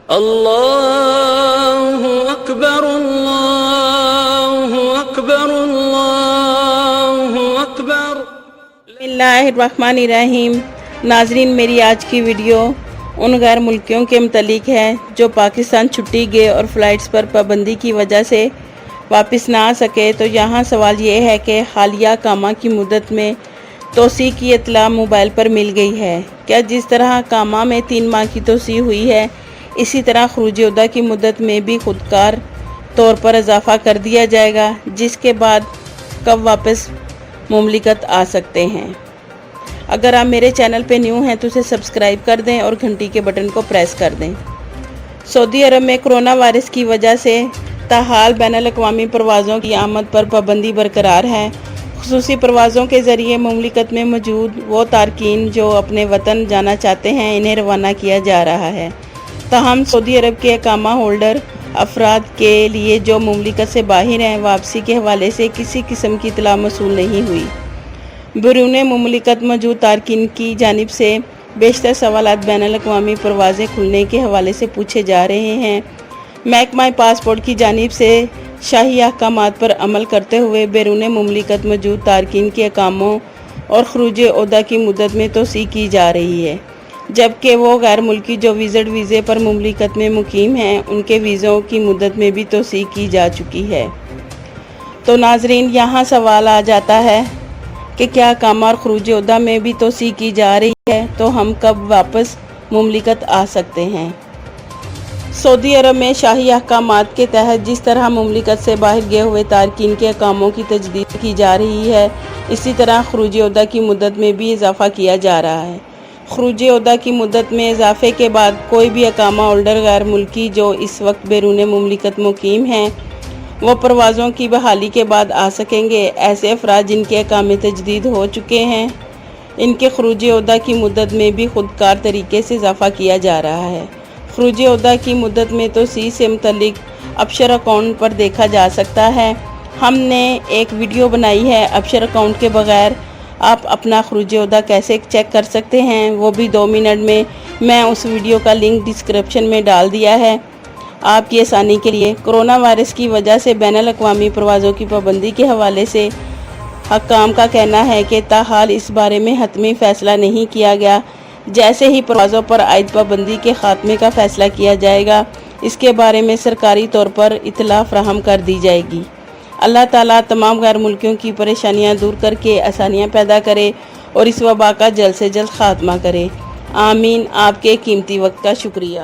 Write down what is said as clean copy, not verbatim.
اللہ اکبر اللہ اکبر اللہ اکبر۔ بسم اللہ الرحمن الرحیم۔ ناظرین، میری آج کی ویڈیو ان غیر ملکیوں کے متعلق ہے جو پاکستان چھٹی گئے اور فلائٹس پر پابندی کی وجہ سے واپس نہ آ سکے۔ تو یہاں سوال یہ ہے کہ حالیہ اقامہ کی مدت میں توسیع کی اطلاع موبائل پر مل گئی ہے کیا؟ جس طرح اقامہ میں 3 ماہ کی توسیع ہوئی ہے، اسی طرح خروج عہدہ کی مدت میں بھی خودکار طور پر اضافہ کر دیا جائے گا، جس کے بعد کب واپس مملکت آ سکتے ہیں۔ اگر آپ میرے چینل پہ نیو ہیں تو اسے سبسکرائب کر دیں اور گھنٹی کے بٹن کو پریس کر دیں۔ سعودی عرب میں کرونا وائرس کی وجہ سے تاحال بین الاقوامی پروازوں کی آمد پر پابندی برقرار ہے۔ خصوصی پروازوں کے ذریعے مملکت میں موجود وہ تارکین جو اپنے وطن جانا چاہتے ہیں انہیں روانہ کیا جا رہا ہے۔ تاہم سعودی عرب کے اقامہ ہولڈر افراد کے لیے جو مملکت سے باہر ہیں، واپسی کے حوالے سے کسی قسم کی اطلاع موصول نہیں ہوئی۔ بیرون مملکت موجود تارکین کی جانب سے بیشتر سوالات بین الاقوامی پروازیں کھلنے کے حوالے سے پوچھے جا رہے ہیں۔ محکمہ پاسپورٹ کی جانب سے شاہی احکامات پر عمل کرتے ہوئے بیرون مملکت موجود تارکین کے اقاموں اور خروج عہدہ کی مدت میں توسیع کی جا رہی ہے، جبکہ وہ غیر ملکی جو وزٹ ویزے پر مملکت میں مقیم ہیں ان کے ویزوں کی مدت میں بھی توسیع کی جا چکی ہے۔ تو ناظرین، یہاں سوال آ جاتا ہے کہ کیا اقامہ اور خروج عہدہ میں بھی توسیع کی جا رہی ہے تو ہم کب واپس مملکت آ سکتے ہیں؟ سعودی عرب میں شاہی احکامات کے تحت جس طرح مملکت سے باہر گئے ہوئے تارکین کے اقاموں کی تجدید کی جا رہی ہے، اسی طرح خروج عہدہ کی مدت میں بھی اضافہ کیا جا رہا ہے۔ خروج عہدہ کی مدت میں اضافے کے بعد کوئی بھی اقامہ ہولڈر غیر ملکی جو اس وقت بیرون مملکت مقیم ہیں وہ پروازوں کی بحالی کے بعد آ سکیں گے۔ ایسے افراد جن کے اقامے تجدید ہو چکے ہیں ان کے خروج عہدہ کی مدت میں بھی خودکار طریقے سے اضافہ کیا جا رہا ہے۔ خروج عہدہ کی مدت میں توسیع سے متعلق ابشر اکاؤنٹ پر دیکھا جا سکتا ہے۔ ہم نے ایک ویڈیو بنائی ہے ابشر اکاؤنٹ کے بغیر آپ اپنا خروج عہدہ کیسے چیک کر سکتے ہیں، وہ بھی 2 منٹ میں اس ویڈیو کا لنک ڈسکرپشن میں ڈال دیا ہے آپ کی آسانی کے لیے۔ کرونا وائرس کی وجہ سے بین الاقوامی پروازوں کی پابندی کے حوالے سے حکام کا کہنا ہے کہ تاحال اس بارے میں حتمی فیصلہ نہیں کیا گیا۔ جیسے ہی پروازوں پر عائد پابندی کے خاتمے کا فیصلہ کیا جائے گا، اس کے بارے میں سرکاری طور پر اطلاع فراہم کر دی جائے گی۔ اللہ تعالیٰ تمام غیر ملکیوں کی پریشانیاں دور کر کے آسانیاں پیدا کرے اور اس وبا کا جلد سے جلد خاتمہ کرے۔ آمین۔ آپ کے قیمتی وقت کا شکریہ۔